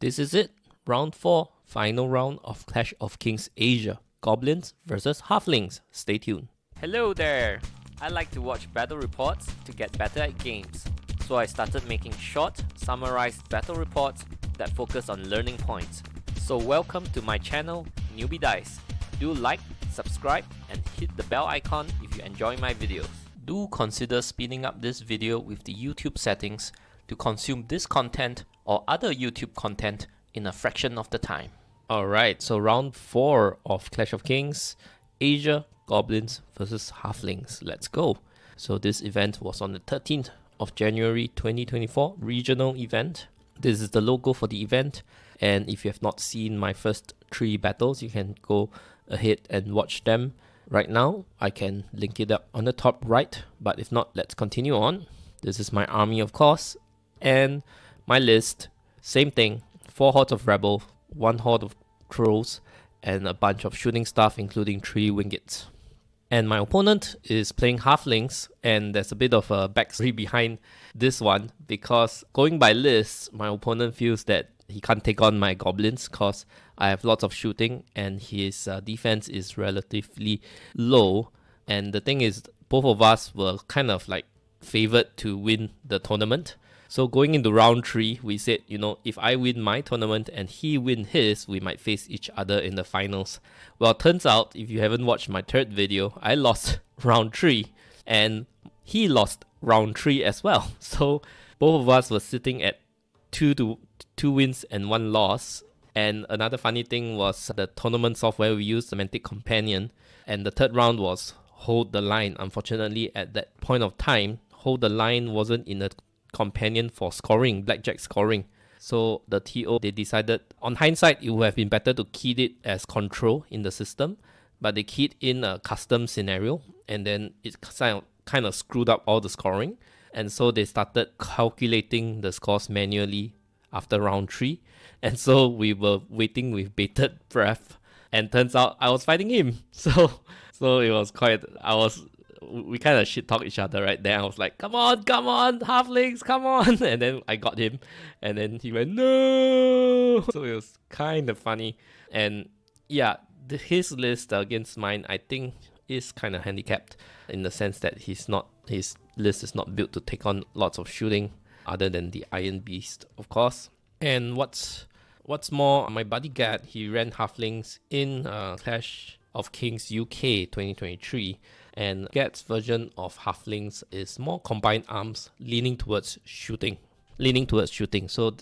This is it, round 4, final round of Clash of Kings Asia, Goblins versus Halflings. Stay tuned. Hello there! I like to watch battle reports to get better at games, so I started making short, summarized battle reports that focus on learning points. So welcome to my channel, Newbie Dice. Do like, subscribe, and hit the bell icon if you enjoy my videos. Do consider speeding up this video with the YouTube settings to consume this content or other YouTube content in a fraction of the time. Alright, so round 4 of Clash of Kings, Asia, Goblins versus Halflings. Let's go. So this event was on the 13th of January 2024, regional event. This is the logo for the event, and if you have not seen my first 3 battles, you can go ahead and watch them right now. I can link it up on the top right, but if not, let's continue on. This is my army, of course, and my list, same thing, 4 hordes of rebel, 1 horde of trolls, and a bunch of shooting stuff, including 3 wingets. And my opponent is playing Halflings, and there's a bit of a backstory behind this one, because going by lists, my opponent feels that he can't take on my Goblins because I have lots of shooting and his defense is relatively low. And the thing is, both of us were kind of like favored to win the tournament. So going into round 3, we said, you know, if I win my tournament and he win his, we might face each other in the finals. Well, turns out, if you haven't watched my 3rd video, I lost round 3 and he lost round 3 as well. So both of us were sitting at 2 wins and 1 loss. And another funny thing was the tournament software we used, the Mantic Companion, and the 3rd round was Hold the Line. Unfortunately, at that point of time, Hold the Line wasn't in the companion for scoring, blackjack scoring. So the TO, they decided, on hindsight, it would have been better to key it as control in the system, but they keyed in a custom scenario, and then it kind of screwed up all the scoring. And so they started calculating the scores manually after round 3. And so we were waiting with bated breath, and turns out I was fighting him. So it was quite, we kind of shit talk each other right there. I was like, come on, Halflings, come on. And then I got him, and then he went, no. So it was kind of funny. And yeah, his list against mine, I think, is kind of handicapped in the sense that his list is not built to take on lots of shooting other than the Iron Beast, of course. And what's more, my buddy Gad, he ran Halflings in Clash of Kings UK 2023, and Gad's version of Halflings is more combined arms, leaning towards shooting. So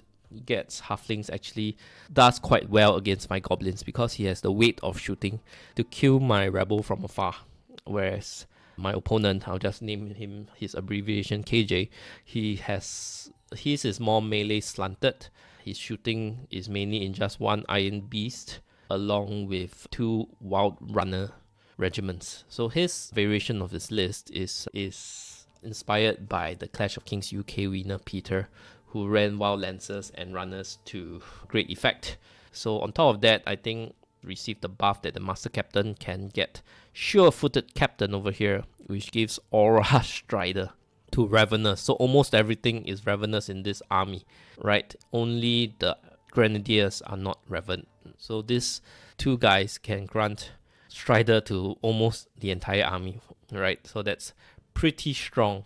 Gad's Halflings actually does quite well against my Goblins because he has the weight of shooting to kill my rebel from afar, whereas my opponent, I'll just name him his abbreviation KJ, his is more melee slanted. His shooting is mainly in just 1 Iron Beast along with 2 Wild Runner regiments. So his variation of his list is inspired by the Clash of Kings UK winner Peter, who ran Wild Lancers and Runners to great effect. So on top of that, I think received the buff that the Master Captain can get Sure-Footed Captain over here, which gives Aura Strider to Ravenous. So almost everything is Ravenous in this army, right? Only the Grenadiers are not Raven. So these 2 guys can grant Strider to almost the entire army, right? So that's pretty strong.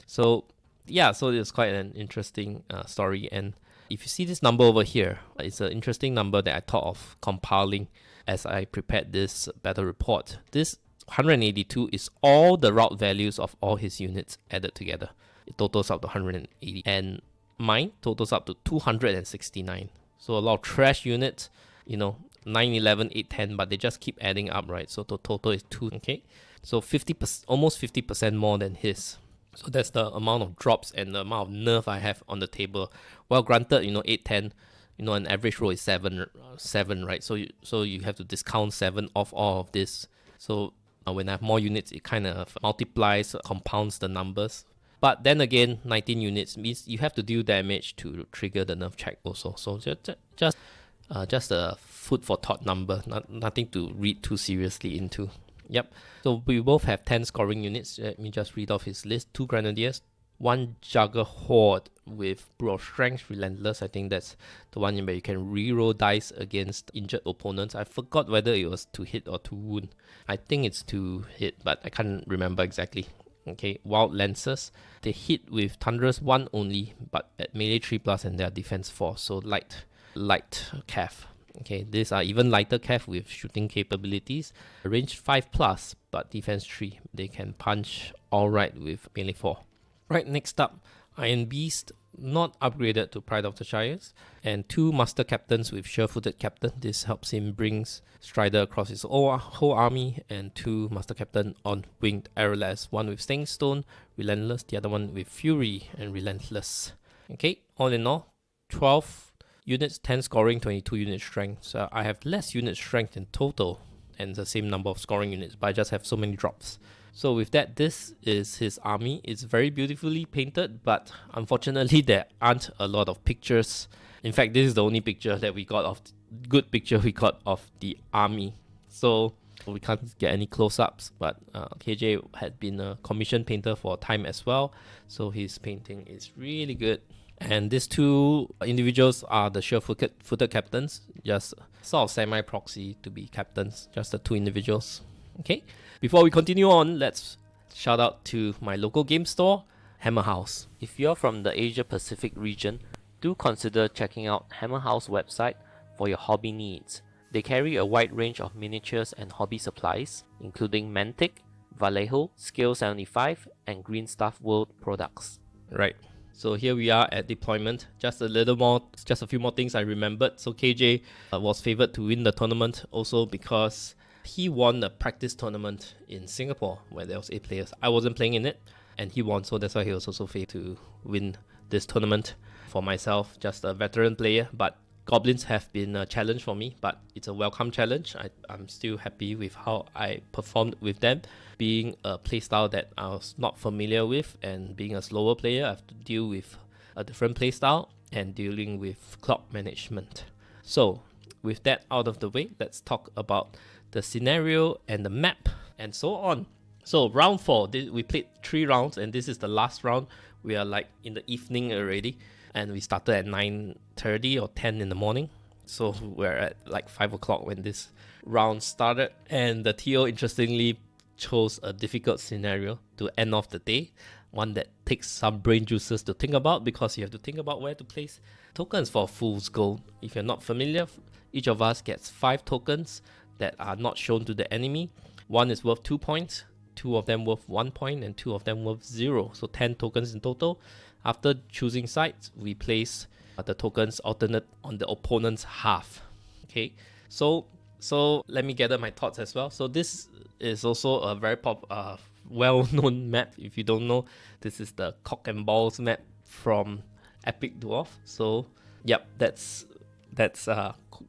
So yeah, so it's quite an interesting story. And if you see this number over here, it's an interesting number that I thought of compiling as I prepared this battle report. This 182 is all the route values of all his units added together. It totals up to 180, and mine totals up to 269. So a lot of trash units, you know, 911, 810, but they just keep adding up, right? So the total is 2, okay? So 50%, almost 50% more than his. So that's the amount of drops and the amount of nerf I have on the table. Well, granted, you know, 810, you know, an average roll is 7, right? So you have to discount 7 off all of this. So when I have more units, it kind of multiplies, compounds the numbers. But then again, 19 units means you have to deal damage to trigger the nerf check also. So just a food for thought number, nothing to read too seriously into. Yep. So we both have 10 scoring units. Let me just read off his list. 2 Grenadiers, 1 Jugger Horde with Brew of Strength, Relentless. I think that's the one where you can reroll dice against injured opponents. I forgot whether it was to hit or to wound. I think it's to hit, but I can't remember exactly. Okay, Wild Lances. They hit with Thunderous 1 only, but at melee 3+, and their defense 4, so light cav. Okay, these are even lighter cav with shooting capabilities. Range 5+, but defense 3. They can punch alright with melee 4. Right, next up, Iron Beast, not upgraded to Pride of the Shires, and 2 Master Captains with Sure-Footed Captain. This helps him bring Strider across his whole army, and 2 Master Captain on Winged Arrowless, one with Staying Stone, Relentless, the other one with Fury and Relentless. Okay, all in all, 12 units, 10 scoring, 22 unit strength. So I have less unit strength in total and the same number of scoring units, but I just have so many drops. So with that, this is his army. It's very beautifully painted, but unfortunately there aren't a lot of pictures. In fact, this is the only picture that we got of, good picture we got of the army. So we can't get any close-ups, but KJ had been a commissioned painter for a time as well, so his painting is really good. And these 2 individuals are the sure-footed captains, just sort of semi-proxy to be captains, just the 2 individuals. Okay, before we continue on, let's shout out to my local game store, Hammer House. If you're from the Asia Pacific region, do consider checking out Hammer House website for your hobby needs. They carry a wide range of miniatures and hobby supplies, including Mantic, Vallejo, Scale 75, and Green Stuff World products. Right. So here we are at deployment. Just a few more things I remembered. So KJ was favored to win the tournament also because he won a practice tournament in Singapore where there was 8 players. I wasn't playing in it, and he won, so that's why he was also favored to win this tournament. For myself, just a veteran player, but Goblins have been a challenge for me, but it's a welcome challenge. I'm still happy with how I performed with them. Being a playstyle that I was not familiar with, and being a slower player, I have to deal with a different playstyle and dealing with clock management. So with that out of the way, let's talk about the scenario and the map and so on. So round 4, we played 3 rounds, and this is the last round. We are like in the evening already, and we started at 9:30 or 10 in the morning. So we're at like 5 o'clock when this round started, and the TO interestingly chose a difficult scenario to end off the day, one that takes some brain juices to think about, because you have to think about where to place tokens for Fool's Gold. If you're not familiar, each of us gets 5 tokens that are not shown to the enemy. One is worth 2 points, 2 of them worth 1 point, and 2 of them worth 0. So 10 tokens in total. After choosing sides, we place the tokens alternate on the opponent's half. Okay, so let me gather my thoughts as well. So this is also a very well-known map. If you don't know, this is the Cock and Balls map from Epic Dwarf. So yep, that's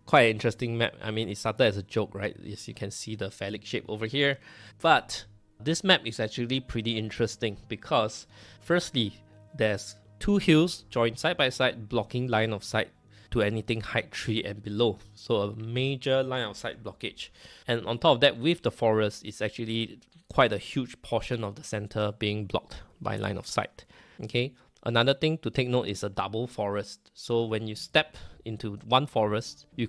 quite an interesting map. I mean, it started as a joke, right? As you can see the phallic shape over here, but this map is actually pretty interesting because firstly, there's 2 hills joined side by side, blocking line of sight to anything height 3 and below. So a major line of sight blockage. And on top of that, with the forest, it's actually quite a huge portion of the center being blocked by line of sight. Okay. Another thing to take note is a double forest. So when you step into one forest, you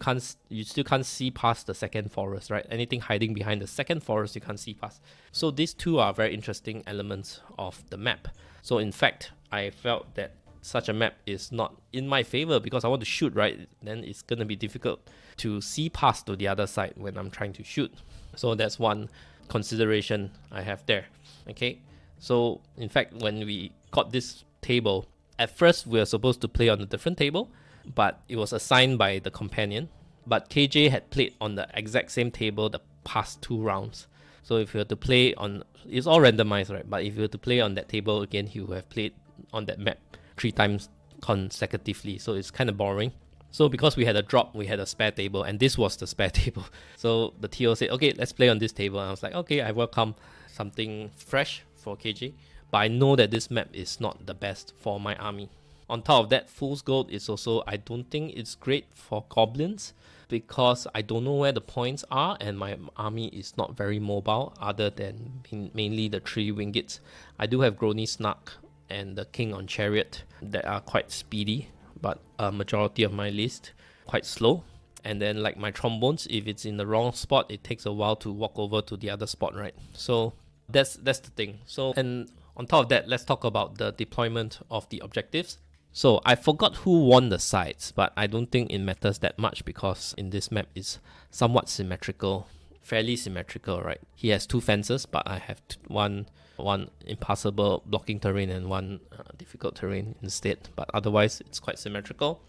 still can't see past the second forest, right? Anything hiding behind the second forest, you can't see past. So these 2 are very interesting elements of the map. So in fact, I felt that such a map is not in my favor because I want to shoot, right? Then it's gonna be difficult to see past to the other side when I'm trying to shoot. So that's one consideration I have there. Okay. So in fact, when we got this table, at first we were supposed to play on a different table, but it was assigned by the companion. But KJ had played on the exact same table the past 2 rounds. So if you were to play on, it's all randomized, right? But if you were to play on that table again, he would have played on that map 3 times consecutively. So it's kind of boring. So because we had a drop, we had a spare table, and this was the spare table. So the TO said, okay, let's play on this table. And I was like, okay, I welcome something fresh for KJ. But I know that this map is not the best for my army. On top of that, Fool's Gold is also, I don't think it's great for Goblins because I don't know where the points are and my army is not very mobile other than mainly the 3 Wingits. I do have Grony Snark and the king on chariot that are quite speedy, but a majority of my list quite slow. And then like my trombones, if it's in the wrong spot, it takes a while to walk over to the other spot, right? So that's the thing. So, and on top of that, let's talk about the deployment of the objectives. So I forgot who won the sides, but I don't think it matters that much because in this map it's somewhat symmetrical, fairly symmetrical, right? He has 2 fences, but I have one impassable blocking terrain and one difficult terrain instead. But otherwise, it's quite symmetrical.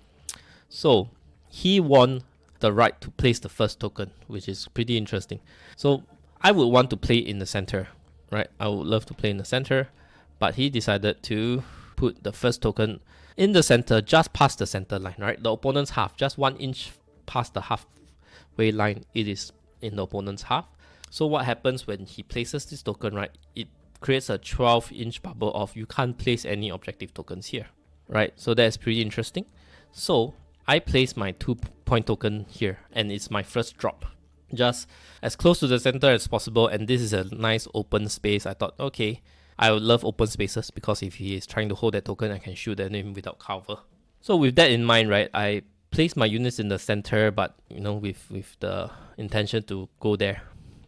So he won the right to place the first token, which is pretty interesting. So I would want to play in the center, right? I would love to play in the center, but he decided to put the first token in the center, just past the center line, right? The opponent's half, just 1 inch past the halfway line, it is in the opponent's half. So what happens when he places this token, right? It creates a 12-inch bubble of you can't place any objective tokens here, right? So that's pretty interesting. So I place my 2-point token here, and it's my first drop, just as close to the center as possible. And this is a nice open space. I thought, okay, I would love open spaces because if he is trying to hold that token, I can shoot at him without cover. So with that in mind, right, I place my units in the center, but you know, with the intention to go there.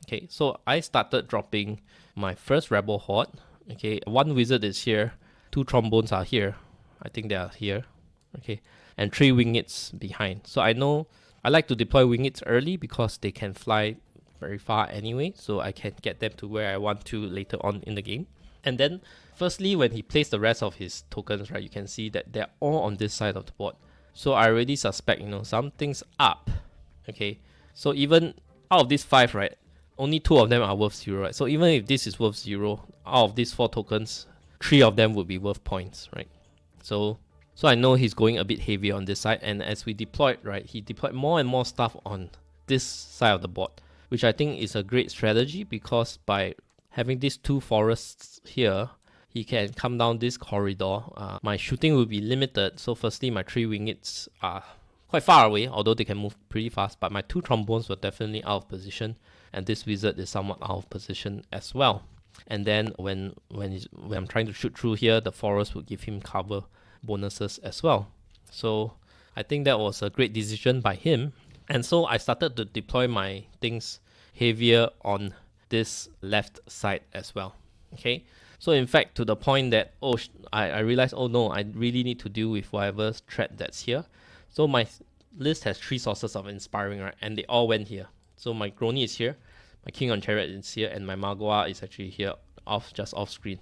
Okay, so I started dropping my first rebel horde. Okay, 1 wizard is here, 2 trombones are here. I think they are here. Okay, and 3 wingits behind. So I know I like to deploy wingits early because they can fly very far anyway, so I can get them to where I want to later on in the game. And then firstly, when he placed the rest of his tokens, right, you can see that they're all on this side of the board. So I already suspect, you know, something's up. Okay, so even out of these 5, right, only 2 of them are worth 0, right? So even if this is worth 0, out of these 4 tokens, 3 of them would be worth points, right? So I know he's going a bit heavy on this side, and as we deployed, right, he deployed more and more stuff on this side of the board, which I think is a great strategy because by having these 2 forests here, he can come down this corridor. My shooting will be limited. So firstly, my 3 wingits are quite far away, although they can move pretty fast, but my 2 trombones were definitely out of position, and this wizard is somewhat out of position as well. And then when I'm trying to shoot through here, the forest will give him cover bonuses as well. So I think that was a great decision by him. And so I started to deploy my things heavier on this left side as well. Okay, so in fact, to the point that I realized, oh no, I really need to deal with whatever threat that's here. So my list has 3 sources of inspiring, right, and they all went here. So my Grony is here, my King on Chariot is here, and my Magua is actually here, just off screen.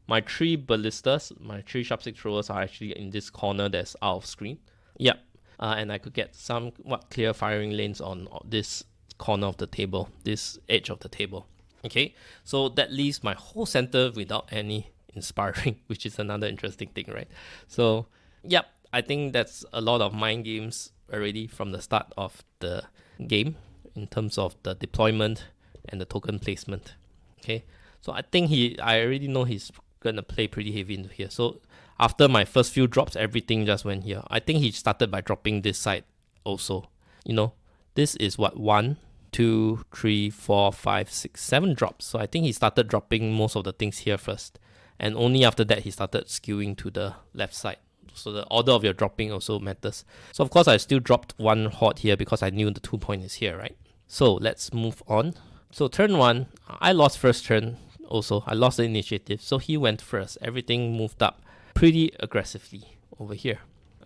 My 3 ballistas, my 3 sharpstick throwers are actually in this corner that's out of screen. Yep, and I could get somewhat clear firing lanes on this corner of the table, this edge of the table. Okay, so that leaves my whole center without any inspiring, which is another interesting thing, right? So, yep, I think that's a lot of mind games already from the start of the game in terms of the deployment and the token placement. Okay, so I think I already know he's gonna play pretty heavy into here. So after my first few drops, everything just went here. I think he started by dropping this side also. You know, this is what 1, 2, 3, 4, 5, 6, 7 drops. So I think he started dropping most of the things here first, and only after that he started skewing to the left side. So the order of your dropping also matters. So of course I still dropped 1 horde here because I knew the 2 point is here, right? So let's move on. So turn 1, I lost first turn also. I lost the initiative, so he went first. Everything moved up pretty aggressively over here.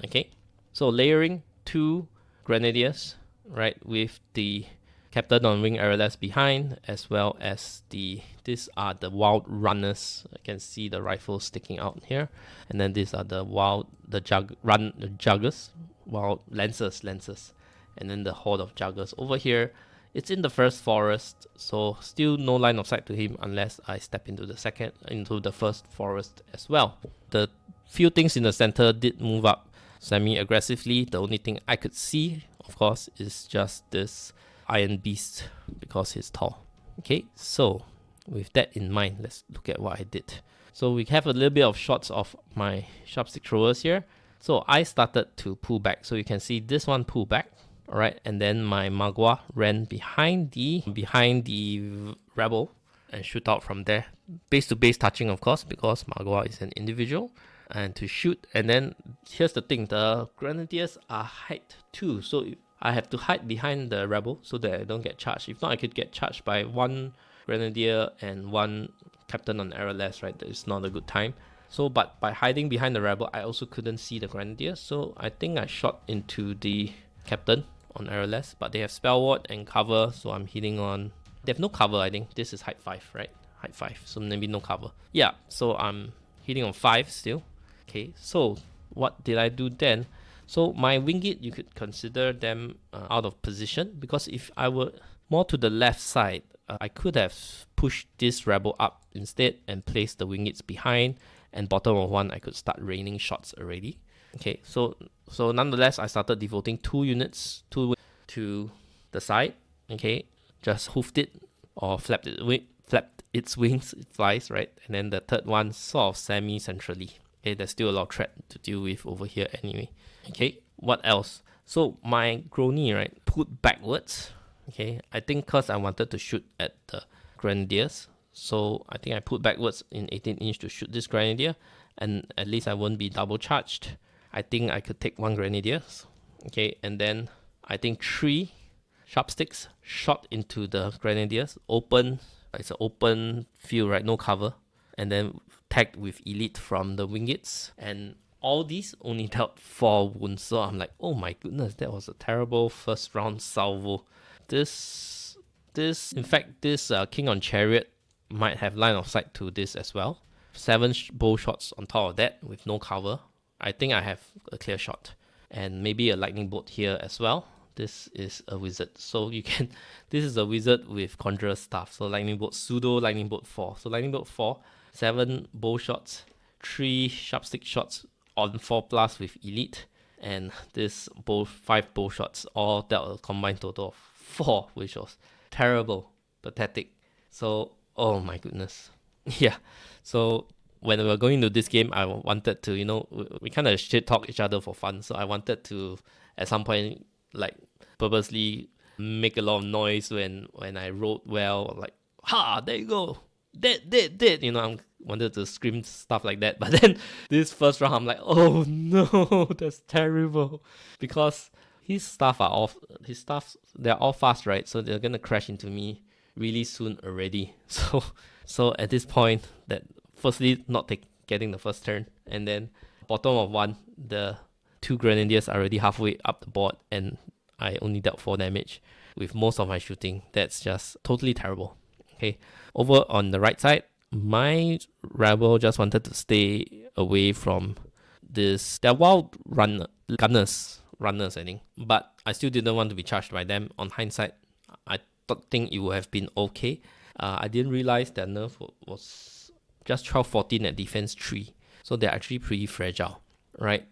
Okay, so layering 2 grenadiers, right, with the Captain on Wing RLS behind, as well as these are the wild runners. I can see the rifles sticking out here, and then these are the juggers, wild lancers, and then the horde of juggers over here. It's in the first forest, so still no line of sight to him unless I step into the first forest as well. The few things in the center did move up semi-aggressively. The only thing I could see, of course, is just this Iron Beast because he's tall. Okay, so with that in mind, let's look at what I did. So we have a little bit of shots of my sharpstick throwers here. So I started to pull back. So you can see this one pull back. Alright, and then my Magua ran behind the rebel, and shoot out from there. Base to base touching, of course, because MacLeod is an individual. And to shoot, and then here's the thing, the grenadiers are height too, so I have to hide behind the rebel so that I don't get charged. If not, I could get charged by one grenadier and one captain on arrowless, right? That is not a good time. So, but by hiding behind the rebel, I also couldn't see the grenadier, so I think I shot into the captain on arrowless, but they have spell ward and cover, so I'm hitting on... They have no cover, I think. This is height 5, right? Height 5, so maybe no cover. Yeah, so I'm hitting on 5 still. Okay, so what did I do then? So my winged, you could consider them out of position, because if I were more to the left side, I could have pushed this rebel up instead and placed the wingeds behind, and bottom of 1 I could start raining shots already. Okay, so nonetheless I started devoting 2 units to the side. Okay, just hoofed it or flapped its wings, it flies, right? And then the third one sort of semi-centrally. Okay, there's still a lot of threat to deal with over here anyway. Okay, what else? So my Grony, right, put backwards. Okay, I think because I wanted to shoot at the grenadiers, so I think I put backwards in 18 inch to shoot this grenadier, and at least I won't be double charged. I think I could take 1 grenadier. Okay, and then I think 3 sharpsticks shot into the grenadiers. Open, it's an open field, right? No cover. And then tagged with elite from the wingeds. And all these only dealt 4 wounds. So I'm like, oh my goodness, that was a terrible first round salvo. This in fact, this King on Chariot might have line of sight to this as well. 7 bow shots on top of that with no cover. I think I have a clear shot. And maybe a lightning bolt here as well. This is a wizard, so you can... This is a wizard with conjurer staff. So lightning bolt, pseudo lightning bolt 4. So lightning bolt 4, 7 bow shots, 3 sharpstick shots on 4+ with elite, and this 5 bow shots, all dealt a combined total of 4, which was terrible, pathetic. So, oh my goodness. Yeah, so when we were going to this game, I wanted to, you know, we kind of shit talk each other for fun. So I wanted to, at some point, like, purposely make a lot of noise when I rolled well, like, ha, there you go, dead, you know, I wanted to scream stuff like that. But then this first round, I'm like, oh no, that's terrible, because his stuff, they're all fast, right? So they're gonna crash into me really soon already. So at this point, that firstly not getting the first turn, and then bottom of 1, the 2 grenadiers are already halfway up the board, and I only dealt 4 damage with most of my shooting. That's just totally terrible. Okay, over on the right side, my rebel just wanted to stay away from this. They're wild runners, I think, but I still didn't want to be charged by them. On hindsight, I think it would have been okay. I didn't realize their nerf was just 12-14 at defense 3, so they're actually pretty fragile, right?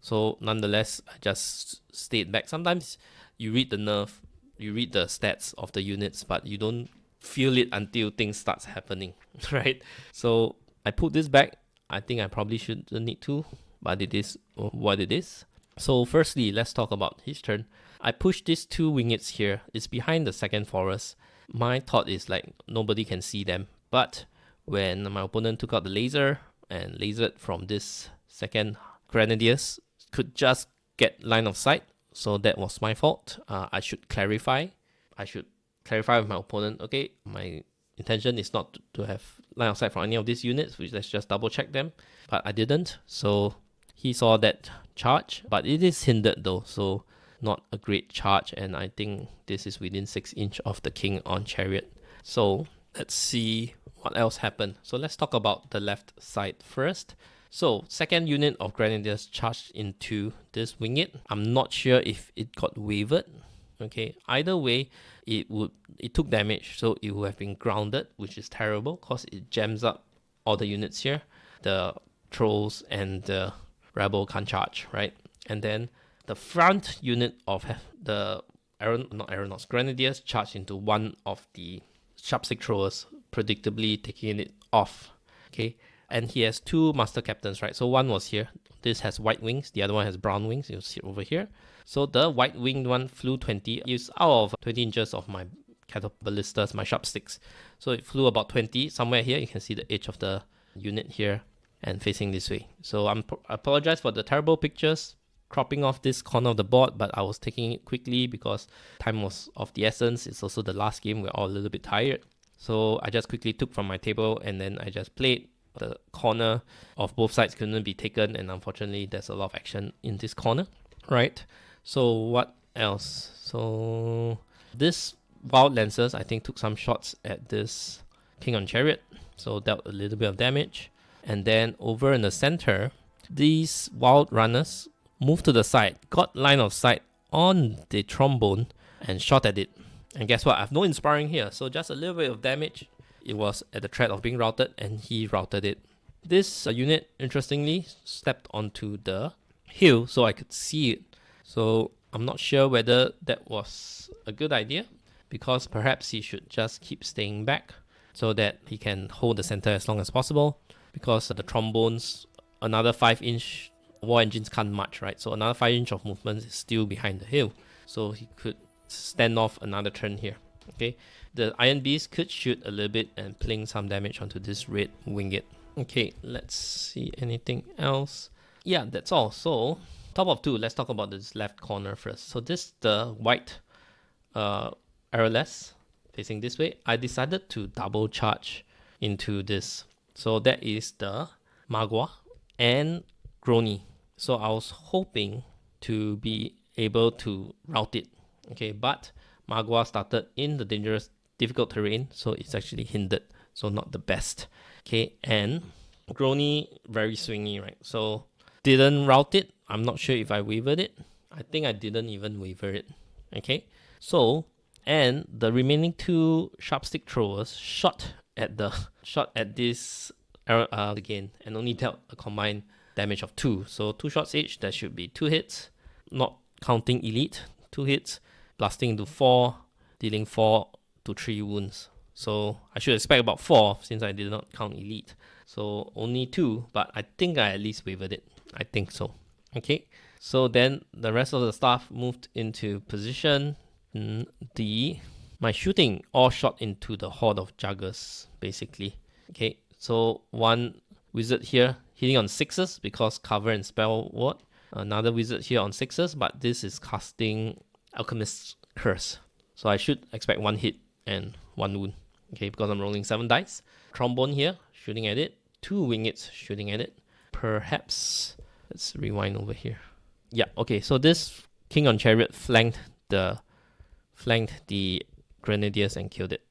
So nonetheless, I just stayed back. Sometimes you read the nerf, you read the stats of the units, but you don't feel it until things starts happening, right? So I put this back. I think I probably shouldn't need to, but it is what it is. So firstly, let's talk about his turn. I pushed these 2 wingeds here. It's behind the second forest. My thought is like nobody can see them, but when my opponent took out the laser and lasered from this second, grenadiers could just get line of sight. So that was my fault. I should clarify with my opponent, okay, my intention is not to have line of sight from any of these units, which let's just double check them, but I didn't. So he saw that charge, but it is hindered though, so not a great charge, and I think this is within 6 inch of the King on Chariot. So let's see what else happened. So let's talk about the left side first. So second unit of grenadiers charged into this winged. I'm not sure if it got wavered. Okay, either way, it took damage, so it would have been grounded, which is terrible because it jams up all the units here. The trolls and the rebel can't charge, right? And then the front unit of the aeronauts grenadiers charged into one of the sharpstick throwers, predictably taking it off. Okay, and he has 2 master captains, right? So one was here. This has white wings. The other one has brown wings. You'll see over here. So the white winged one flew 20. It's out of 20 inches of my ballistas, my sharp sticks. So it flew about 20 somewhere here. You can see the edge of the unit here and facing this way. So I apologize for the terrible pictures cropping off this corner of the board, but I was taking it quickly because time was of the essence. It's also the last game. We're all a little bit tired. So I just quickly took from my table and then I just played. The corner of both sides couldn't be taken, and unfortunately there's a lot of action in this corner, right? So what else? So this wild lancers, I think, took some shots at this king on chariot, so dealt a little bit of damage. And then over in the center, these wild runners moved to the side, got line of sight on the trombone and shot at it. And guess what? I have no inspiring here, so just a little bit of damage. It was at the threat of being routed, and he routed it. This unit, interestingly, stepped onto the hill so I could see it. So I'm not sure whether that was a good idea, because perhaps he should just keep staying back so that he can hold the center as long as possible, because the trombones, another 5-inch war engines can't march, right? So another 5-inch of movement is still behind the hill. So he could stand off another turn here. Okay, the Iron Beast could shoot a little bit and pling some damage onto this red winged. Okay, let's see anything else. Yeah, that's all. So top of 2, let's talk about this left corner first. So this the white arrowless facing this way. I decided to double charge into this. So that is the Magua and Grony. So I was hoping to be able to route it. Okay, but Magua started in the dangerous, difficult terrain, so it's actually hindered, so not the best. Okay, and Grony, very swingy, right? So didn't route it. I'm not sure if I wavered it. I think I didn't even waver it. Okay, so, and the remaining 2 sharp stick throwers shot at this arrow again, and only dealt a combined damage of 2. So 2 shots each, that should be 2 hits, not counting elite, 2 hits. Blasting into 4, dealing 4 to 3 wounds. So I should expect about 4 since I did not count elite. So only 2, but I think I at least wavered it. I think so. Okay, so then the rest of the staff moved into position. My shooting all shot into the horde of juggers, basically. Okay, so one wizard here hitting on 6s because cover and spell ward. Another wizard here on 6s, but this is casting Alchemist's Curse. So I should expect 1 hit and 1 wound. Okay, because I'm rolling 7 dice. Trombone here, shooting at it. 2 wingeds shooting at it. Perhaps, let's rewind over here. Yeah, okay, so this king on chariot flanked the grenadiers and killed it.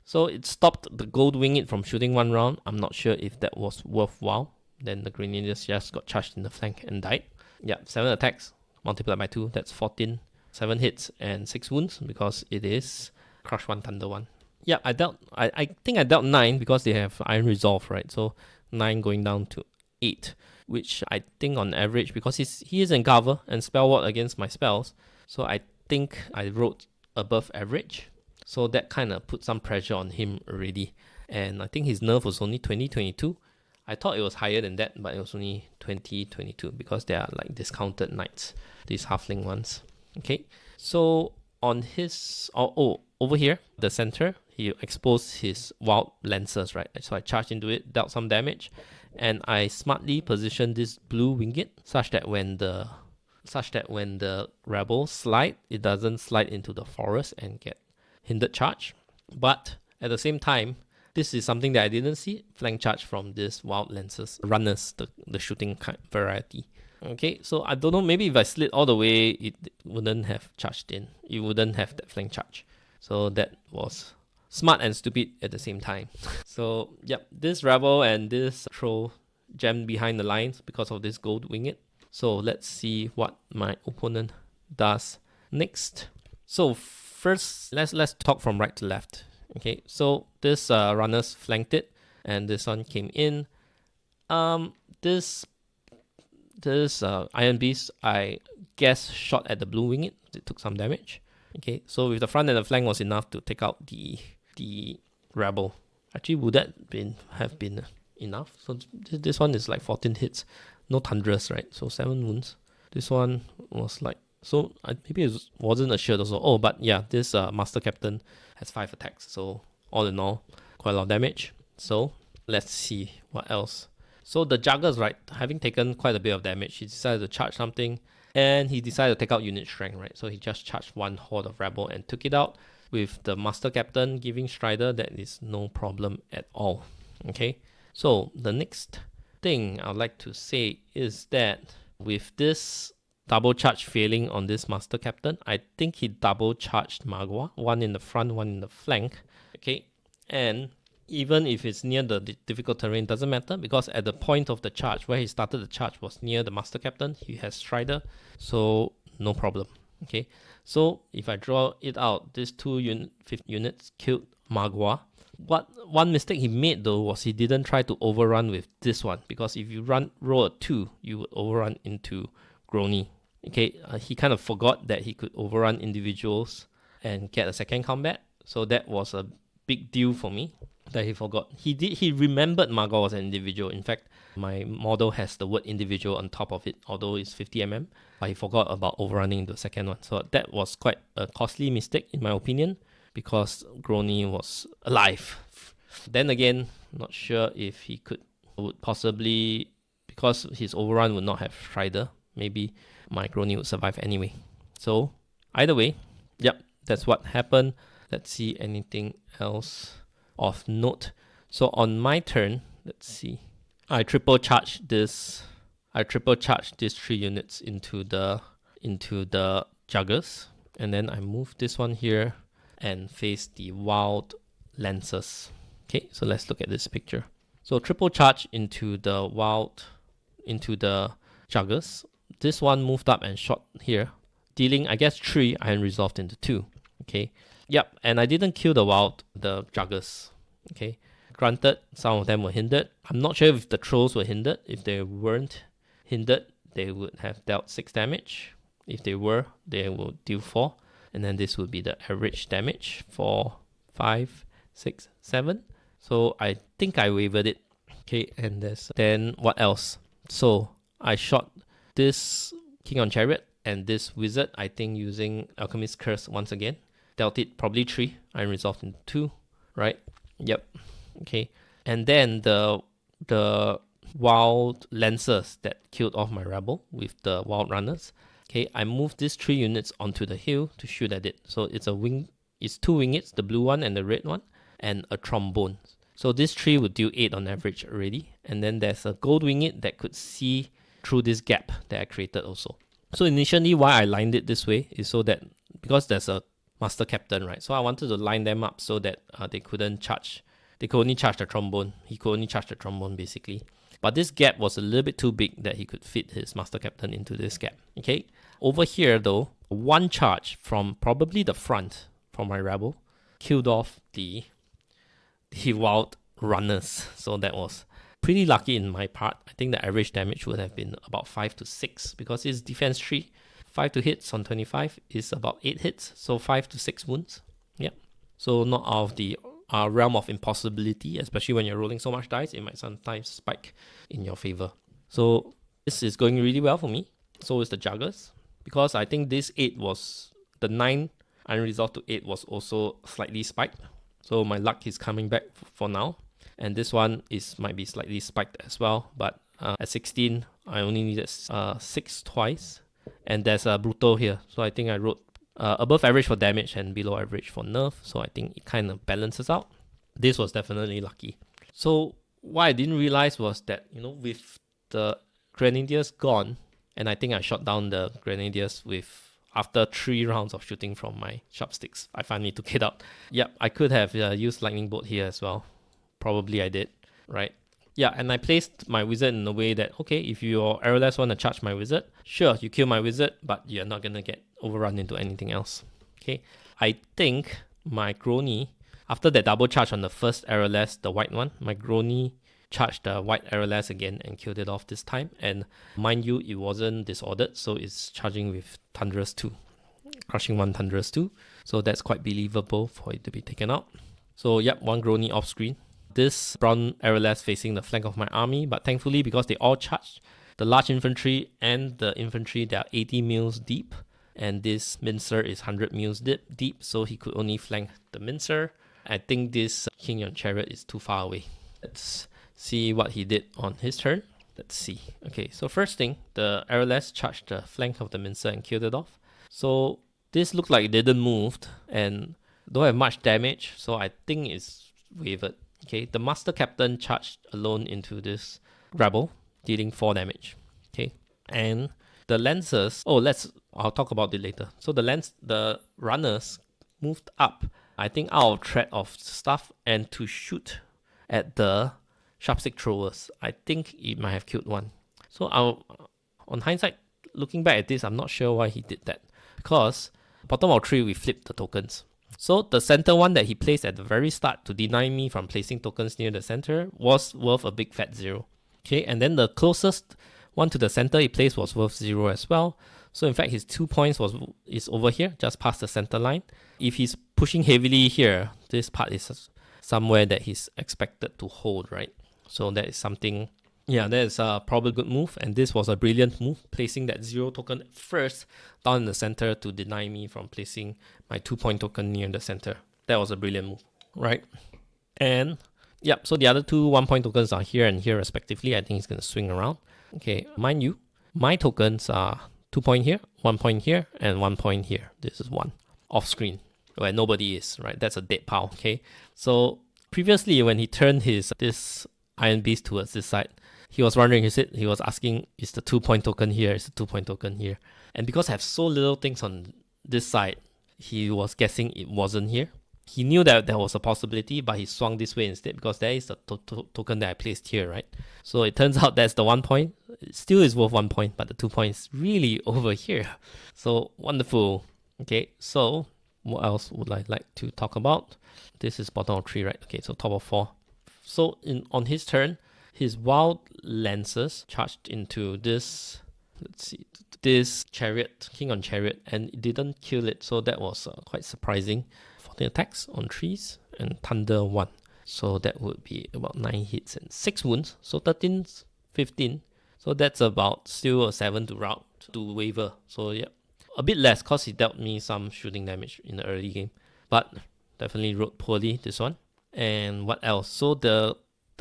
So it stopped the gold winged from shooting 1 round. I'm not sure if that was worthwhile. Then the grenadiers just got charged in the flank and died. Yeah, 7 attacks multiplied by 2, that's 14. 7 hits and 6 wounds because it is Crush 1, Thunder 1. Yeah, I think I dealt 9 because they have Iron Resolve, right? So 9 going down to 8, which I think on average, because he is in cover and spell ward against my spells, so I think I wrote above average. So that kind of put some pressure on him already. And I think his nerf was only 2022. I thought it was higher than that, but it was only 2022 because they are like discounted knights, these halfling ones. Okay, so on his, over here, the center, he exposed his wild lancers, right? So I charged into it, dealt some damage, and I smartly positioned this blue winged such that when the rebels slide, it doesn't slide into the forest and get hindered charge. But at the same time, this is something that I didn't see, flank charge from this wild lancers, runners, the shooting kind variety. Okay, so I don't know, maybe if I slid all the way, it wouldn't have charged in. It wouldn't have that flank charge. So that was smart and stupid at the same time. So, yep, this rebel and this troll jammed behind the lines because of this gold winged. So let's see what my opponent does next. So first, let's talk from right to left. Okay, so this runners flanked it, and this one came in. This Iron Beast, I guess, shot at the blue winged. It took some damage. Okay, so with the front and the flank was enough to take out the rebel. Actually, would that have been enough? So this one is like 14 hits, no thunders, right? So 7 wounds. This one was like So maybe it wasn't assured also. Oh, but yeah, this Master Captain has 5 attacks. So all in all, quite a lot of damage. So let's see what else. So the Juggers, right, having taken quite a bit of damage, he decided to charge something. And he decided to take out unit strength, right? So he just charged 1 Horde of Rebel and took it out. With the Master Captain giving Strider, that is no problem at all. Okay, so the next thing I'd like to say is that with this double charge failing on this Master Captain, I think he double charged Magua, 1 in the front, 1 in the flank. Okay, and even if it's near the difficult terrain, doesn't matter, because at the point of the charge, where he started the charge was near the Master Captain, he has Strider, so no problem. Okay, so if I draw it out, these 2 units killed Magua. One mistake he made though was he didn't try to overrun with this one, because if you roll a 2, you would overrun into Grony. Okay, he kind of forgot that he could overrun individuals and get a second combat, so that was a big deal for me that he forgot. He remembered Magua was an individual. In fact, my model has the word individual on top of it, although it's 50 mm, but he forgot about overrunning the second one. So that was quite a costly mistake in my opinion, because Grony was alive. Then again, not sure if he would possibly, because his overrun would not have Strider, maybe my Grony would survive anyway. So either way, yep, that's what happened. Let's see anything else of note. So on my turn, let's see. I triple charge these 3 units into the Juggers, and then I move this one here and face the Wild Lancers. Okay, so let's look at this picture. So triple charge into the Juggers. This one moved up and shot here, dealing, I guess, 3 and resolved into 2. Okay. Yep, and I didn't kill the Juggers. Okay. Granted, some of them were hindered. I'm not sure if the trolls were hindered. If they weren't hindered, they would have dealt 6 damage. If they were, they will deal 4. And then this would be the average damage, 4, 5, 6, 7. So I think I wavered it. Okay, and then what else? So I shot this King on Chariot and this Wizard, I think using Alchemist Curse once again. Dealt it probably 3. I resolved into 2, right? Yep. Okay. And then the Wild Lancers that killed off my Rebel with the Wild Runners. Okay, I moved these 3 units onto the hill to shoot at it. So it's 2 wingets, the blue one and the red one, and a trombone. So this 3 would deal 8 on average already. And then there's a gold winged that could see through this gap that I created also. So initially why I lined it this way is so that, because there's a Master Captain, right? So I wanted to line them up so that they couldn't charge. They could only charge the trombone. He could only charge the trombone basically. But this gap was a little bit too big that he could fit his Master Captain into this gap. Okay. Over here though, 1 charge from probably the front from my Rebel killed off the Wild Runners. So that was pretty lucky in my part. I think the average damage would have been about 5 to 6 because it's defense 3. 5 to hits on 25 is about 8 hits, so 5 to 6 wounds. Yep. So not out of the realm of impossibility, especially when you're rolling so much dice, it might sometimes spike in your favor. So this is going really well for me. So is the Juggers, because I think this 8 was, the 9 unresolved to 8 was also slightly spiked. So my luck is coming back for now. And this one might be slightly spiked as well, but at 16, I only needed 6 twice. And there's a brutal here, so I think I wrote above average for damage and below average for nerf, so I think it kind of balances out. This was definitely lucky. So what I didn't realize was that, with the Grenadiers gone, and I think I shot down the Grenadiers after 3 rounds of shooting from my sharpsticks. I finally took it out. Yep, I could have used Lightning Bolt here as well. Probably I did, right? Yeah, and I placed my Wizard in a way that, okay, if your arrowless want to charge my Wizard, sure, you kill my Wizard, but you're not going to get overrun into anything else. Okay, I think my Grony, after that double charge on the first arrowless, the white one, my Grony charged the white arrowless again and killed it off this time. And mind you, it wasn't disordered, so it's charging with Thunderous 2. Crushing 1 Thunderous 2. So that's quite believable for it to be taken out. So yep, 1 Grony off screen. This brown arrowless facing the flank of my army, but thankfully because they all charged, the large infantry and the infantry, they are 80 mils deep, and this Mincer is 100 mils deep, so he could only flank the Mincer. I think this King on Chariot is too far away. Let's see what he did on his turn. Let's see. Okay, so first thing, the Arrowless charged the flank of the Mincer and killed it off. So this looked like it didn't move and don't have much damage, so I think it's wavered. Okay, the Master Captain charged alone into this Rebel, dealing 4 damage. Okay, and the Lancers, I'll talk about it later. So the runners moved up, I think out of threat of stuff, and to shoot at the Sharpstick Throwers. I think it might have killed one. So on hindsight, looking back at this, I'm not sure why he did that. Because bottom of 3, we flipped the tokens. So the center one that he placed at the very start to deny me from placing tokens near the center was worth a big fat 0. Okay, and then the closest one to the center he placed was worth 0 as well. So in fact, his 2 points is over here, just past the center line. If he's pushing heavily here, this part is somewhere that he's expected to hold, right? So that is something, yeah, that is probably a good move. And this was a brilliant move, placing that 0 token first down in the center to deny me from placing my 2-point token near the center. That was a brilliant move, right? And yep, so the other 2 1-point tokens are here and here respectively. I think he's going to swing around. Okay, mind you, my tokens are 2 point here, 1 point here, and 1 point here. This is 1 off screen where nobody is, right? That's a dead pile. Okay, so previously when he turned this Iron Beast towards this side, he was wondering, he was asking, is the 2-point token here, is the 2-point token here? And because I have so little things on this side, he was guessing it wasn't here. He knew that there was a possibility, but he swung this way instead because there is the token that I placed here, right? So it turns out that's the 1 point. It still is worth 1 point, but the 2 points really over here. So wonderful. Okay, so what else would I like to talk about? This is bottom of 3, right? Okay, so top of 4. So on his turn, his Wild Lancers charged into this, let's see, this Chariot, King on Chariot, and it didn't kill it. So that was quite surprising. 14 attacks on 3s and Thunder 1. So that would be about 9 hits and 6 wounds. So 13, 15. So that's about still a 7 to route to waver. So yeah, a bit less because he dealt me some shooting damage in the early game. But definitely rode poorly, this one. And what else? So the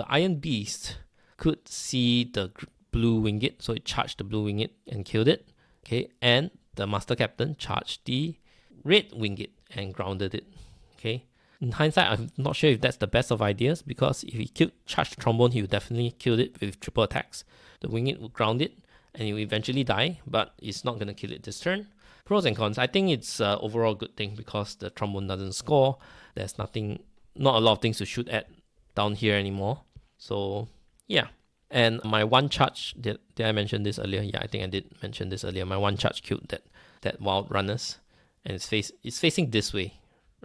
Iron Beast could see the blue winged, so it charged the blue winged and killed it. Okay, and the Master Captain charged the red winged and grounded it. Okay, in hindsight, I'm not sure if that's the best of ideas, because if he charged the trombone, he would definitely kill it with triple attacks. The winged would ground it and it will eventually die, but it's not going to kill it this turn. Pros and cons, I think it's overall good thing because the trombone doesn't score. There's not a lot of things to shoot at down here anymore. So yeah, and my 1 charge, did I mention this earlier? Yeah, I think I did mention this earlier. My 1 charge killed that Wild Runners, and it's facing this way,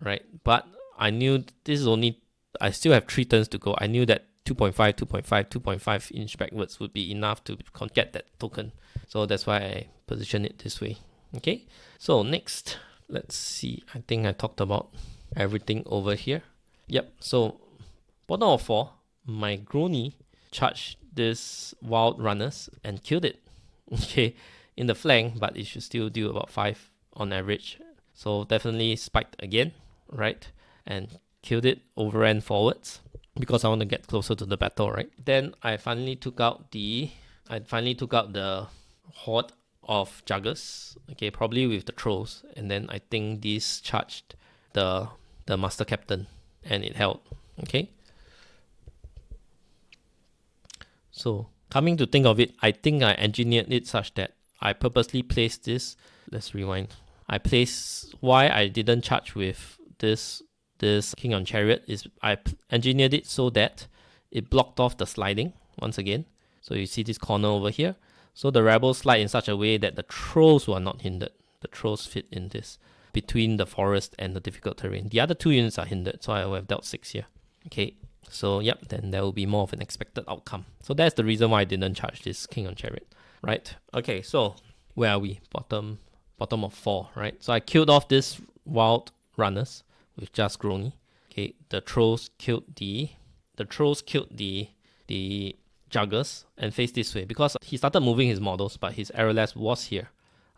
right? But I knew this is I still have 3 turns to go. I knew that 2.5, 2.5, 2.5 inch backwards would be enough to get that token. So that's why I positioned it this way. Okay, so next, let's see. I think I talked about everything over here. Yep, so bottom of 4, my Grony charged this Wild Runners and killed it. Okay, in the flank, but it should still do about 5 on average. So definitely spiked again, right? And killed it, overran forwards because I want to get closer to the battle, right? Then I finally took out the horde of Juggers, okay, probably with the trolls, and then I think these charged the Master Captain and it held. Okay, so coming to think of it, I think I engineered it such that I purposely placed this. Let's rewind. Why I didn't charge with this King on Chariot is I engineered it so that it blocked off the sliding once again. So you see this corner over here. So the rebels slide in such a way that the trolls were not hindered. The trolls fit in this between the forest and the difficult terrain. The other 2 units are hindered, so I will have dealt 6 here. Okay, so yep, then there will be more of an expected outcome. So that's the reason why I didn't charge this King on Chariot, right? Okay, so where are we? Bottom of 4, right? So I killed off this Wild Runners with just Grony. Okay, the trolls killed the Juggers and faced this way because he started moving his models, but his Arrowless was here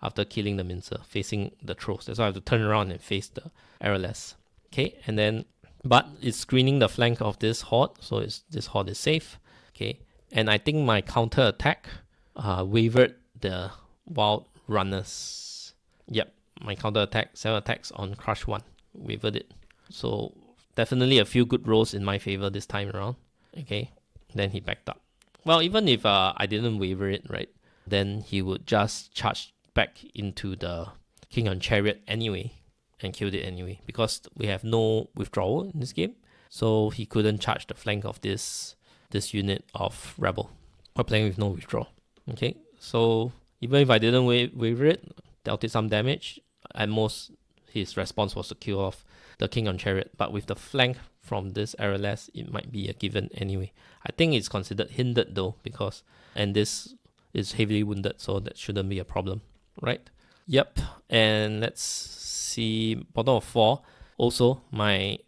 after killing the Mincer, facing the trolls. That's why I have to turn around and face the arrowless. Okay, and then, but it's screening the flank of this horde, so this horde is safe. Okay, and I think my counter attack wavered the wild runners. Yep, my counter attack, 7 attacks on Crush 1, wavered it. So definitely a few good rolls in my favor this time around. Okay, then he backed up. Well, even if I didn't waver it, right, then he would just charge back into the King on Chariot anyway and killed it anyway, because we have no withdrawal in this game. So he couldn't charge the flank of this unit of Rebel. We're playing with no withdrawal. Okay, so even if I didn't waver it, dealt it some damage, at most his response was to kill off the King on Chariot. But with the flank from this arrowless, it might be a given anyway. I think it's considered hindered though, because, and this is heavily wounded, so that shouldn't be a problem, right? Yep, and let's see, bottom of 4. Also,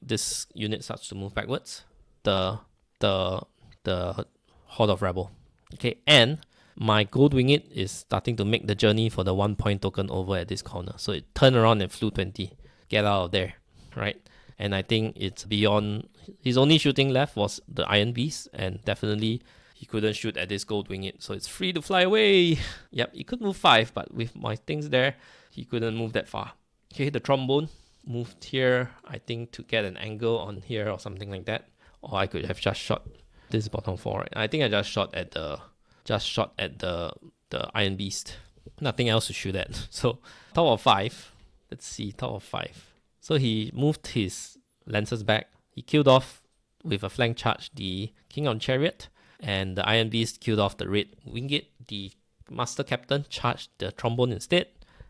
this unit starts to move backwards. The Horde of Rebel. Okay, and my gold winged is starting to make the journey for the 1 point token over at this corner. So it turned around and flew 20. Get out of there, right? And I think it's beyond. His only shooting left was the Iron Beast, and definitely he couldn't shoot at this gold winged. So it's free to fly away. Yep, he could move 5, but with my things there, he couldn't move that far. Okay, the trombone moved here, I think, to get an angle on here or something like that. Or I could have just shot this bottom 4. Right? I think I just shot at the Iron Beast. Nothing else to shoot at. So top of 5. Let's see, top of 5. So he moved his lancers back. He killed off with a flank charge the King on Chariot, and the Iron Beast killed off the red winged. The Master Captain charged the trombone instead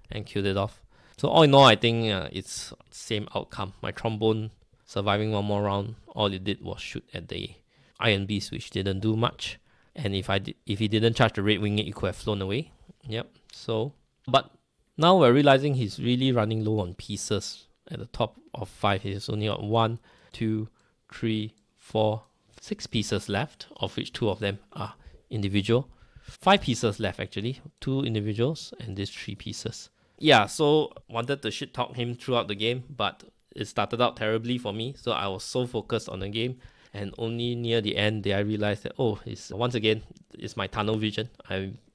and killed it off. So all in all, I think it's same outcome. My trombone surviving one more round, all it did was shoot at the Iron Beast, which didn't do much. And if he didn't charge the red winged, it could have flown away. Yep. So, but now we're realizing he's really running low on pieces. At the top of 5, he's only got 1, 2, 3, 4, 6 pieces left, of which 2 of them are individual. 5 pieces left actually, 2 individuals and these 3 pieces. Yeah, so wanted to shit talk him throughout the game, but it started out terribly for me. So I was so focused on the game, and only near the end did I realize that, oh, once again, it's my tunnel vision.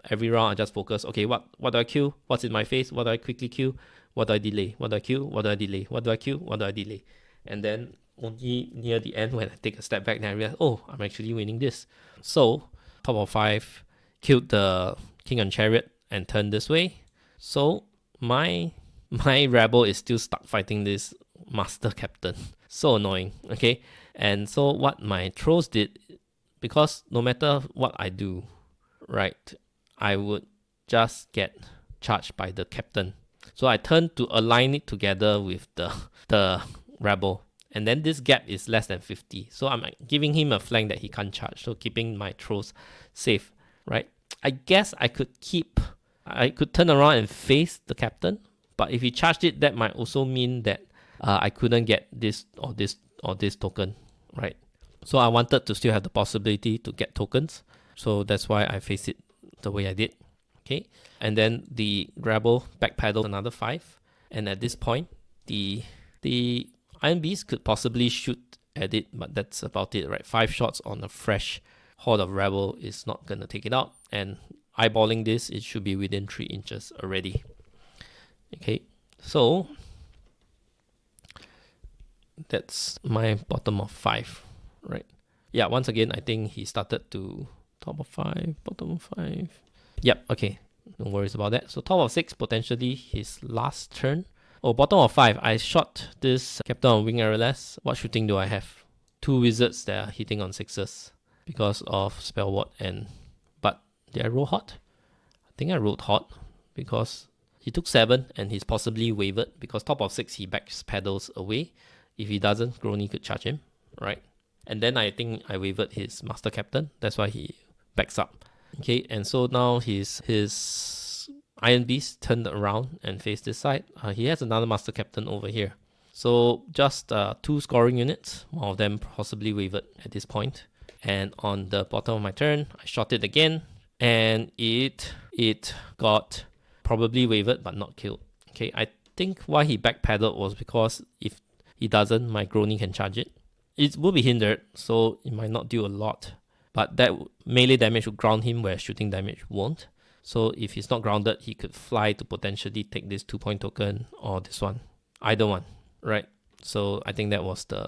Every round I just focus, okay, what do I kill? What's in my face? What do I quickly kill? What do I delay? What do I kill? What do I delay? What do I kill? What do I delay? And then only near the end when I take a step back, then I realize, oh, I'm actually winning this. So top of 5, killed the King on Chariot and turned this way. So my rebel is still stuck fighting this Master Captain. So annoying, okay? And so what my trolls did, because no matter what I do, right, I would just get charged by the captain. So I turned to align it together with the rebel. And then this gap is less than 50. So I'm giving him a flank that he can't charge. So keeping my trolls safe, right? I guess I could turn around and face the captain. But if he charged it, that might also mean that I couldn't get this or this token, right? So I wanted to still have the possibility to get tokens. So that's why I faced it the way I did. Okay, and then the rebel backpedaled another 5, and at this point, the Iron Beast could possibly shoot at it, but that's about it, right? 5 shots on a fresh horde of rebel is not gonna take it out, and eyeballing this, it should be within 3 inches already. Okay, so that's my bottom of 5, right? Yeah, once again, I think he started to top of 5, bottom of 5. Yep, okay, no worries about that. So top of 6, potentially his last turn. Oh, bottom of 5, I shot this Captain on Wing Arrowless. What shooting do I have? 2 wizards that are hitting on 6s because of Spell Ward but did I roll hot? I think I rolled hot because he took 7 and he's possibly wavered, because top of 6 he backpedals away. If he doesn't, Grony could charge him, right? And then I think I wavered his Master Captain. That's why he backs up. Okay, and so now his Iron Beast turned around and faced this side. He has another Master Captain over here. So just 2 scoring units, one of them possibly wavered at this point. And on the bottom of my turn, I shot it again, and it got probably wavered but not killed. Okay, I think why he backpedaled was because if he doesn't, my Grony can charge it. It will be hindered, so it might not do a lot. But that melee damage will ground him where shooting damage won't. So if he's not grounded, he could fly to potentially take this 2-point token or this one. Either one, right? So I think that was the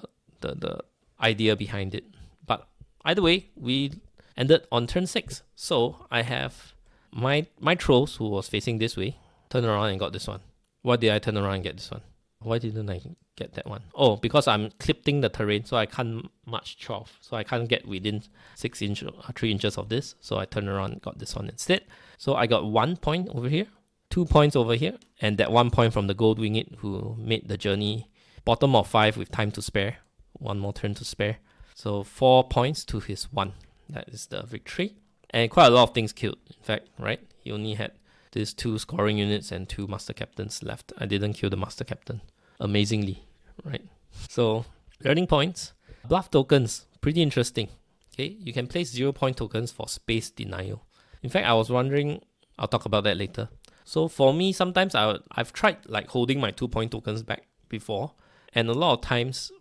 idea behind it. But either way, we ended on turn 6. So I have my trolls who was facing this way, turn around and got this one. Why did I turn around and get this one? Why didn't I get that one? Oh, because I'm clipping the terrain, so I can't march 12. So I can't get within 3 inches of this. So I turned around and got this one instead. So I got 1 point over here, 2 points over here, and that 1 point from the Gold Winged who made the journey bottom of 5 with time to spare. 1 more turn to spare. So 4 points to his 1. That is the victory. And quite a lot of things killed, in fact, right? He only had these 2 scoring units and 2 Master Captains left. I didn't kill the Master Captain, amazingly, right? So, learning points. Bluff tokens, pretty interesting. Okay, you can place 0-point tokens for space denial. In fact, I was wondering, I'll talk about that later. So for me, sometimes I've tried like holding my 2-point tokens back before. And a lot of times,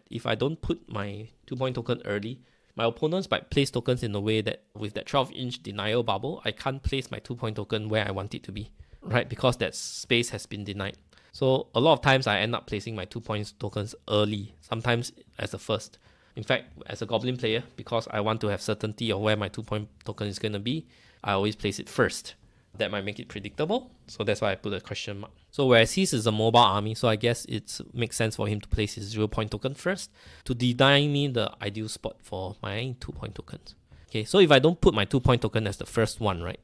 if I don't put my 2-point token early, my opponents might place tokens in a way that with that 12-inch denial bubble, I can't place my 2-point token where I want it to be, right? Because that space has been denied. So a lot of times I end up placing my 2-point tokens early, sometimes as a first. In fact, as a Goblin player, because I want to have certainty of where my 2-point token is going to be, I always place it first. That might make it predictable, so that's why I put a question mark. So whereas his is a mobile army, so I guess it makes sense for him to place his 0-point token first to deny me the ideal spot for my 2-point tokens. Okay, so if I don't put my 2-point token as the first one, right?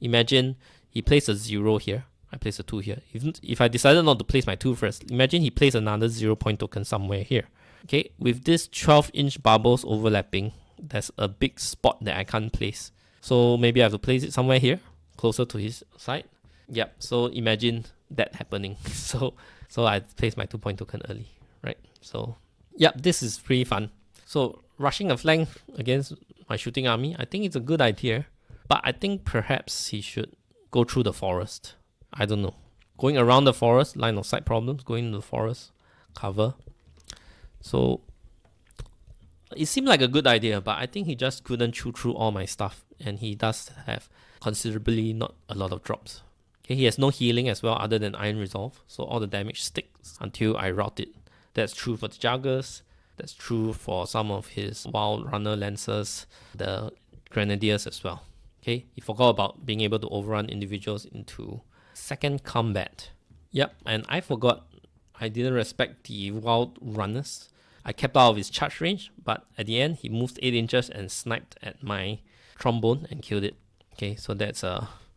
Imagine he placed a 0 here, I place a 2 here. If I decided not to place my 2 first, imagine he placed another 0-point token somewhere here. Okay, with this 12-inch bubbles overlapping, there's a big spot that I can't place. So maybe I have to place it somewhere here, closer to his side. Yep, so imagine that happening. So I placed my 2-point token early, right? So, yep, this is pretty fun. So rushing a flank against my shooting army, I think it's a good idea. But I think perhaps he should go through the forest. I don't know. Going around the forest, line of sight problems, going into the forest, cover. So it seemed like a good idea, but I think he just couldn't chew through all my stuff. And he does have considerably not a lot of drops. Okay, he has no healing as well other than Iron Resolve. So all the damage sticks until I route it. That's true for the Juggers. That's true for some of his Wild Runner Lancers, the Grenadiers as well. Okay, he forgot about being able to overrun individuals into second combat. Yep, and I forgot I didn't respect the Wild Runners. I kept out of his charge range, but at the end, he moved 8 inches and sniped at my trombone and killed it. Okay, so that's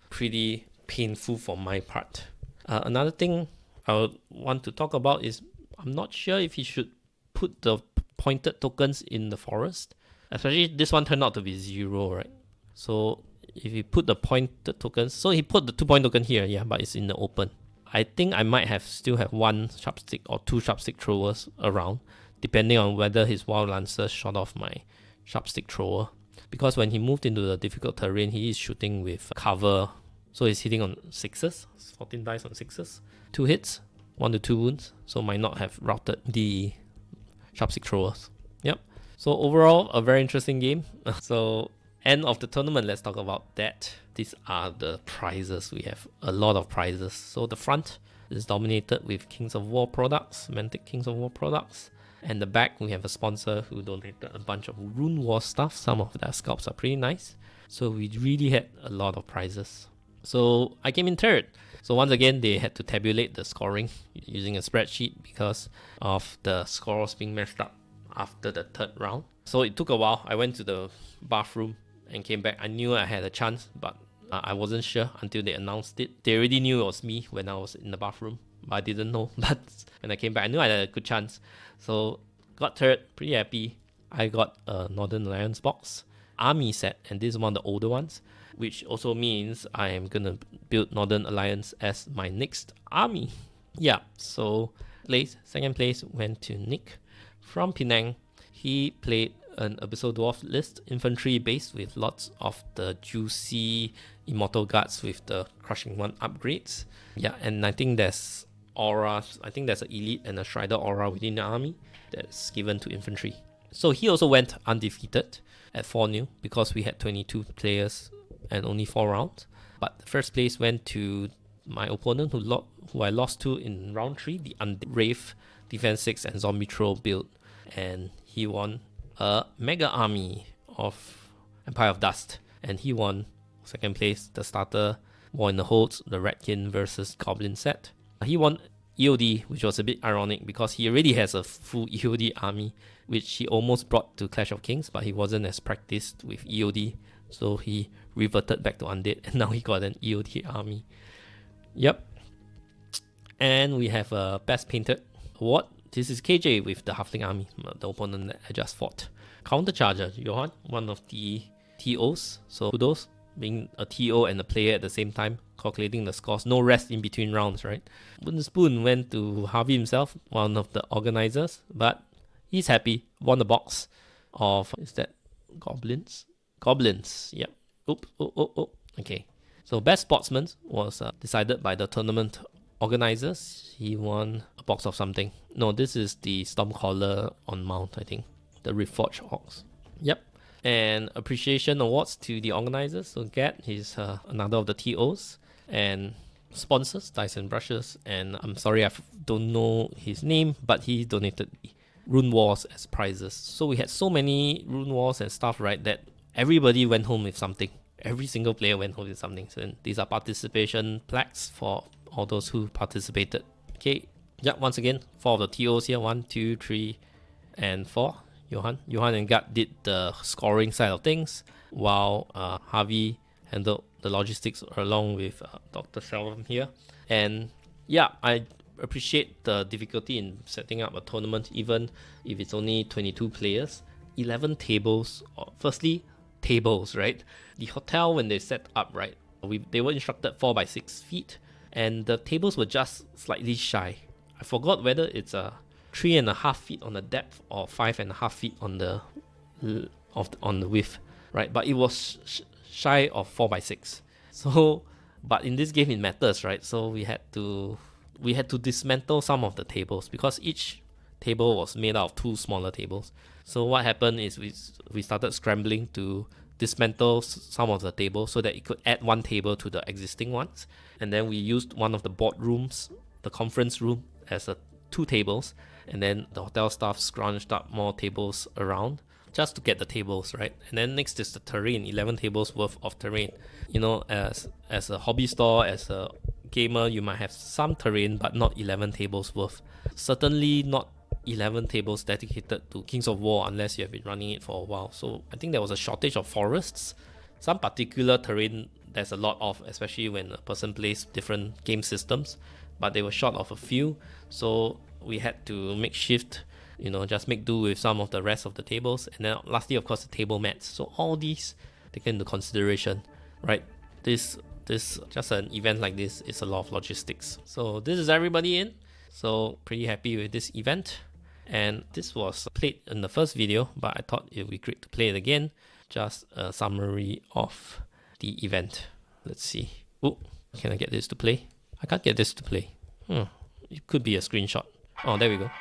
pretty painful for my part. Another thing I would want to talk about is I'm not sure if he should put the pointed tokens in the forest. Especially this one turned out to be 0, right? So if you put the pointed tokens, so he put the 2-point token here, yeah, but it's in the open. I think I might still have 1 sharpstick or 2 sharpstick throwers around, depending on whether his Wild Lancer shot off my sharpstick thrower. Because when he moved into the difficult terrain, he is shooting with cover. So he's hitting on 6s, 14 dice on 6s. 2 hits, 1 to 2 wounds. So might not have routed the sharpstick throwers. Yep. So overall, a very interesting game. So end of the tournament, let's talk about that. These are the prizes. We have a lot of prizes. So the front is dominated with Kings of War products, Mantic Kings of War products. And the back, we have a sponsor who donated a bunch of Rune War stuff. Some of their scalps are pretty nice. So we really had a lot of prizes. So I came in third. So once again, they had to tabulate the scoring using a spreadsheet because of the scores being messed up after the third round. So it took a while. I went to the bathroom and came back. I knew I had a chance, but I wasn't sure until they announced it. They already knew it was me when I was in the bathroom, but I didn't know. But when I came back, I knew I had a good chance. So got third, pretty happy. I got a Northern Alliance box, army set, and this is one of the older ones, which also means I am gonna build Northern Alliance as my next army. Yeah, so second place went to Nick from Penang. He played an Abyssal Dwarf list, infantry based with lots of the juicy Immortal Guards with the Crushing One upgrades. Yeah, and I think there's auras. I think there's an elite and a Strider aura within the army that's given to infantry. So he also went undefeated at 4-0 because we had 22 players and only 4 rounds. But the first place went to my opponent who I lost to in round 3, the Unbrave Defense 6 and Zombie Troll build. And he won a mega army of Empire of Dust. And he won second place, the starter War in the Holds, the Ratkin versus Goblin set. He won EOD, which was a bit ironic because he already has a full EOD army, which he almost brought to Clash of Kings, but he wasn't as practiced with EOD. So he reverted back to Undead, and now he got an EOD army. Yep. And we have a Best Painted award. This is KJ with the Halfling army, the opponent that I just fought. Countercharger, Johan, one of the TOs. So kudos, being a TO and a player at the same time, calculating the scores. No rest in between rounds, right? Wooden Spoon went to Harvey himself, one of the organizers, but he's happy. Won the box of, is that Goblins? Goblins, yep. Oh. Okay. So Best Sportsman was decided by the tournament organizers. He won a box of something. No, this is the Stormcaller on mount, I think. The Reforged Ox. Yep. And appreciation awards to the organizers. So Gad, he's another of the TOs. And sponsors, Dyson Brushes. And I'm sorry, I don't know his name, but he donated Rune Wars as prizes. So we had so many Rune Wars and stuff, right, that everybody went home with something. Every single player went home with something. So these are participation plaques for all those who participated. Okay, yeah, once again, 4 of the TOs here. 1, 2, 3, and 4. Johan and Gad did the scoring side of things, while Harvey handled the logistics along with Dr. Selvin here. And yeah, I appreciate the difficulty in setting up a tournament, even if it's only 22 players. 11 tables. Firstly, tables, right? The hotel, when they set up, right, they were instructed 4 by 6 feet, and the tables were just slightly shy. I forgot whether it's a 3.5 feet on the depth or 5.5 feet on the width, right? But it was shy of 4 by 6. So, but in this game it matters, right? So we had to dismantle some of the tables because each table was made out of 2 smaller tables. So what happened is we started scrambling to dismantle some of the tables so that it could add 1 table to the existing ones. And then we used one of the boardrooms, the conference room, as 2 tables. And then the hotel staff scrounged up more tables around just to get the tables, right? And then next is the terrain, 11 tables worth of terrain. You know, as a hobby store, as a gamer, you might have some terrain, but not 11 tables worth. Certainly not 11 tables dedicated to Kings of War unless you have been running it for a while. So I think there was a shortage of forests. Some particular terrain there's a lot of, especially when a person plays different game systems, but they were short of a few. So we had to make shift, just make do with some of the rest of the tables. And then lastly, of course, the table mats. So all these taken into consideration, right? This just an event like this is a lot of logistics. So this is everybody in. So pretty happy with this event. And this was played in the first video, but I thought it would be great to play it again. Just a summary of the event. Let's see. Oh, can I get this to play? I can't get this to play. It could be a screenshot. Oh, there we go.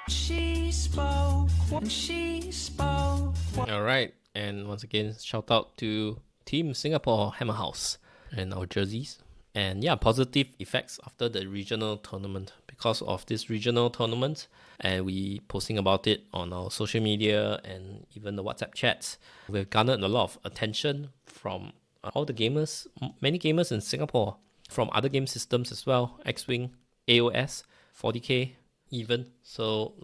She spoke when she spoke. Alright, and once again, shout out to Team Singapore Hammer House and our jerseys. And yeah, positive effects after the regional tournament. Because of this regional tournament, and we posting about it on our social media and even the WhatsApp chats, we've garnered a lot of attention from all the gamers, many gamers in Singapore, from other game systems as well, X-Wing, AOS, 40k even. So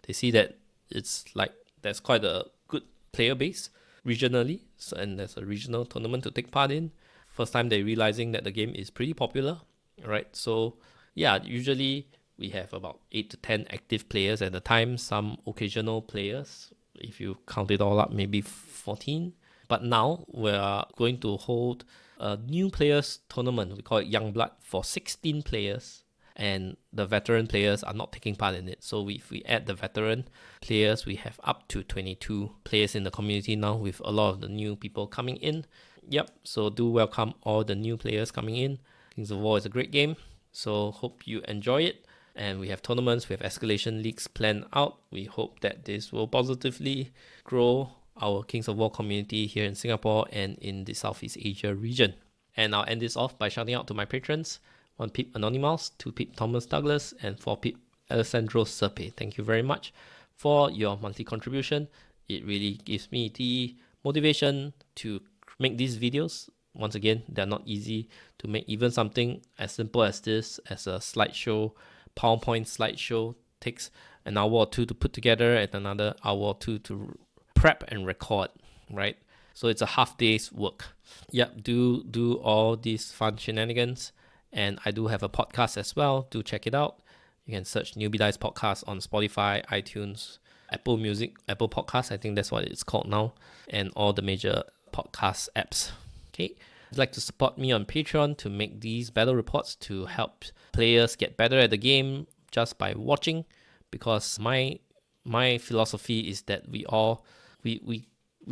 they see that it's like there's quite a good player base regionally, and there's a regional tournament to take part in. First time they're realizing that the game is pretty popular, right? So yeah, usually we have about 8 to 10 active players at a time, some occasional players. If you count it all up, maybe 14. But now we're going to hold a new players tournament. We call it Youngblood for 16 players. and the veteran players are not taking part in it. So if we add the veteran players, we have up to 22 players in the community now, with a lot of the new people coming in. Yep, so do welcome all the new players coming in. Kings of War is a great game, so hope you enjoy it. And we have tournaments, we have escalation leagues planned out. We hope that this will positively grow our Kings of War community here in Singapore and in the Southeast Asia region. And I'll end this off by shouting out to my patrons: 1 Pip Anonymous, 2 Pip Thomas Douglas, and 4 Pip Alessandro Serpe. Thank you very much for your monthly contribution. It really gives me the motivation to make these videos. Once again, they're not easy to make. Even something as simple as this, as a slideshow, PowerPoint slideshow, takes an hour or two to put together and another hour or two to prep and record, right? So it's a half day's work. Yep, do all these fun shenanigans. And I do have a podcast as well. Do check it out. You can search Newbie Dice Podcast on Spotify, iTunes, Apple Music, Apple Podcasts, I think that's what it's called now, and all the major podcast apps. Okay, if you'd like to support me on Patreon to make these battle reports to help players get better at the game just by watching, because my philosophy is that we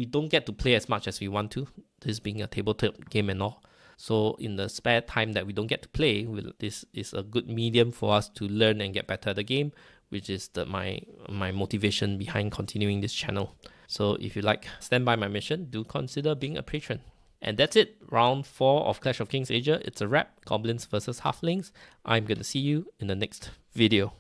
don't get to play as much as we want to, this being a tabletop game and all. So in the spare time that we don't get to play, this is a good medium for us to learn and get better at the game, which is my motivation behind continuing this channel. So if you like Stand By My Mission, do consider being a patron. And that's it. Round 4 of Clash of Kings Asia. It's a wrap. Goblins versus Halflings. I'm going to see you in the next video.